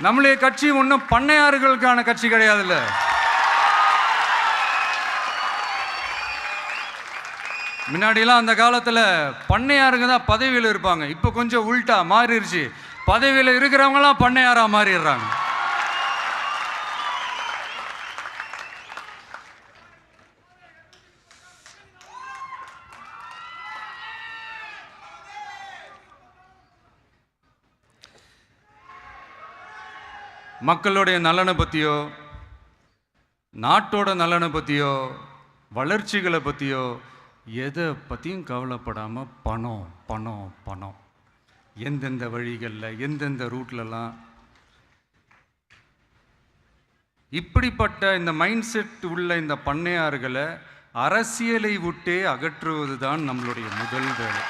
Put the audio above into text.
நம்மளுடைய கட்சி ஒன்றும் பண்ணையாறுகளுக்கான கட்சி கிடையாதுல்ல. முன்னாடிலாம் அந்த காலத்தில் பண்ணையாருங்க தான் பதவியில் இருப்பாங்க. இப்போ கொஞ்சம் உள்டா மாறிடுச்சு. பதவியில் இருக்கிறவங்களாம் பண்ணையாராக மாறிடுறாங்க. மக்களுடைய நலனை பற்றியோ, நாட்டோட நலனை பற்றியோ, வளர்ச்சிகளை பற்றியோ எதை பற்றியும் கவலைப்படாமல் பணம் பணம் பணம், எந்தெந்த வழிகளில் எந்தெந்த ரூட்லலாம். இப்படிப்பட்ட இந்த மைண்ட் செட் உள்ள இந்த பண்ணையார்களை அரசியலை விட்டே அகற்றுவது தான் நம்மளுடைய முதல் வேலை.